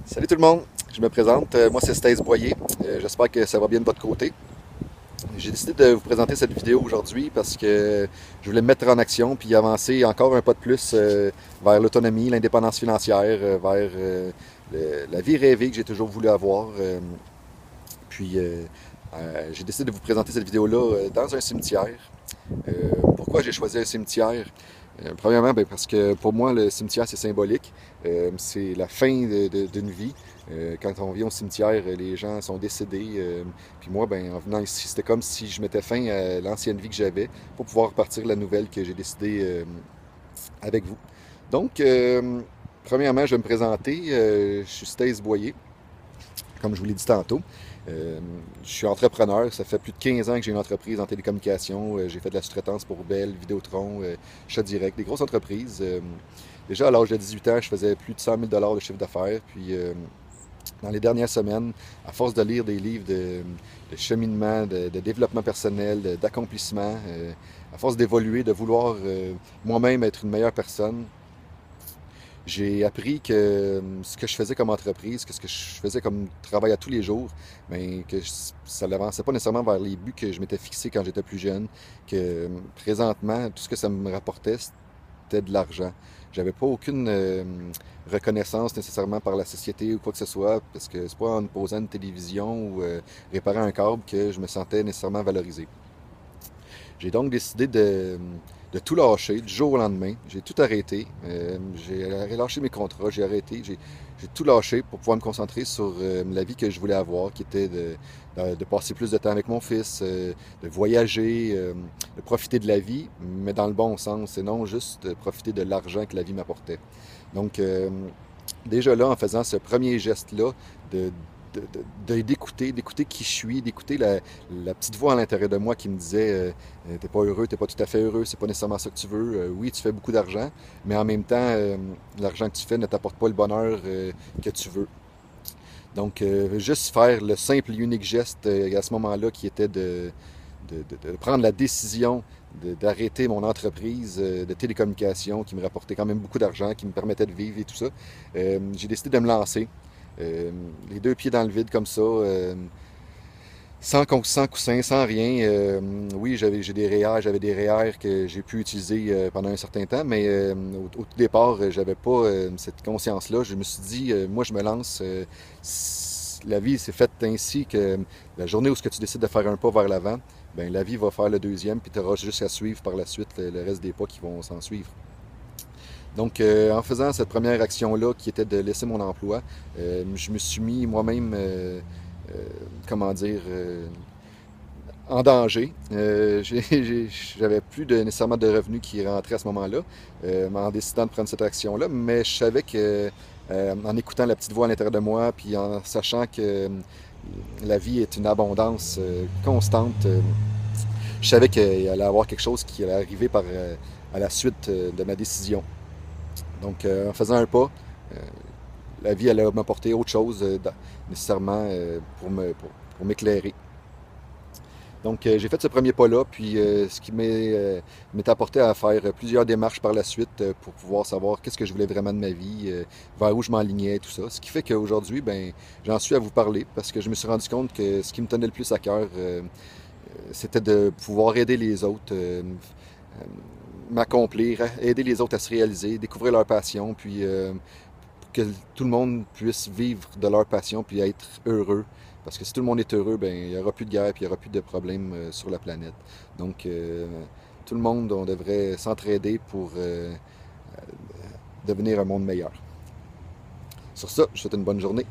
Salut tout le monde, je me présente, moi c'est Stace Boyer. J'espère que ça va bien de votre côté. J'ai décidé de vous présenter cette vidéo aujourd'hui parce que je voulais me mettre en action puis avancer encore un pas de plus vers l'autonomie, l'indépendance financière, vers la vie rêvée que j'ai toujours voulu avoir. Puis j'ai décidé de vous présenter cette vidéo-là dans un cimetière. Pourquoi j'ai choisi un cimetière? Premièrement, ben, parce que pour moi, le cimetière, c'est symbolique. C'est la fin d'une vie. Quand on vient au cimetière, les gens sont décédés. Puis moi, ben, en venant ici, c'était comme si je mettais fin à l'ancienne vie que j'avais pour pouvoir repartir la nouvelle que j'ai décidé avec vous. Donc, premièrement, je vais me présenter. Je suis Stace Boyer, comme je vous l'ai dit tantôt. Je suis entrepreneur, ça fait plus de 15 ans que j'ai une entreprise en télécommunication. J'ai fait de la sous-traitance pour Bell, Vidéotron, Chat Direct, des grosses entreprises. Déjà à l'âge de 18 ans, je faisais plus de 100 000 de chiffre d'affaires. Puis dans les dernières semaines, à force de lire des livres de cheminement, de développement personnel, d'accomplissement, à force d'évoluer, de vouloir moi-même être une meilleure personne, j'ai appris que ce que je faisais comme entreprise, que ce que je faisais comme travail à tous les jours, ben, que ça n'avançait pas nécessairement vers les buts que je m'étais fixé quand j'étais plus jeune, que présentement, tout ce que ça me rapportait, c'était de l'argent. J'avais pas aucune reconnaissance nécessairement par la société ou quoi que ce soit, parce que c'est pas en me posant une télévision ou réparant un câble que je me sentais nécessairement valorisé. J'ai donc décidé de tout lâcher du jour au lendemain. J'ai tout arrêté. J'ai relâché mes contrats, j'ai arrêté. J'ai tout lâché pour pouvoir me concentrer sur la vie que je voulais avoir, qui était de passer plus de temps avec mon fils, de voyager, de profiter de la vie, mais dans le bon sens, et non juste de profiter de l'argent que la vie m'apportait. Donc, déjà là, en faisant ce premier geste-là, de, d'écouter qui je suis, d'écouter la petite voix à l'intérieur de moi qui me disait t'es pas heureux, t'es pas tout à fait heureux, c'est pas nécessairement ça que tu veux. Oui, tu fais beaucoup d'argent, mais en même temps, l'argent que tu fais ne t'apporte pas le bonheur que tu veux. Donc, juste faire le simple et unique geste à ce moment-là qui était de prendre la décision d'arrêter mon entreprise de télécommunication qui me rapportait quand même beaucoup d'argent, qui me permettait de vivre et tout ça. J'ai décidé de me lancer. Les deux pieds dans le vide comme ça, sans coussin, sans rien. Oui, j'ai des REER, j'avais des REER que j'ai pu utiliser pendant un certain temps, mais au tout départ, j'avais pas cette conscience-là. Je me suis dit, moi, je me lance. La vie s'est faite ainsi que la journée où ce que tu décides de faire un pas vers l'avant, ben la vie va faire le deuxième, puis tu auras juste à suivre par la suite le reste des pas qui vont s'en suivre. Donc, en faisant cette première action-là, qui était de laisser mon emploi, je me suis mis moi-même, comment dire, en danger. J'avais plus nécessairement de revenus qui rentraient à ce moment-là, en décidant de prendre cette action-là, mais je savais que, en écoutant la petite voix à l'intérieur de moi, puis en sachant que la vie est une abondance constante, je savais qu'il allait y avoir quelque chose qui allait arriver à la suite de ma décision. Donc, en faisant un pas, euh, la vie allait m'apporter autre chose nécessairement pour m'éclairer. Donc, j'ai fait ce premier pas-là, puis ce qui m'est apporté à faire plusieurs démarches par la suite pour pouvoir savoir qu'est-ce que je voulais vraiment de ma vie, vers où je m'enlignais, tout ça. Ce qui fait qu'aujourd'hui, ben, j'en suis à vous parler parce que je me suis rendu compte que ce qui me tenait le plus à cœur, c'était de pouvoir aider les autres, m'accomplir, aider les autres à se réaliser, découvrir leur passion, puis que tout le monde puisse vivre de leur passion puis être heureux. Parce que si tout le monde est heureux, ben il n'y aura plus de guerre puis il n'y aura plus de problèmes sur la planète. Donc, tout le monde, on devrait s'entraider pour devenir un monde meilleur. Sur ça, je vous souhaite une bonne journée.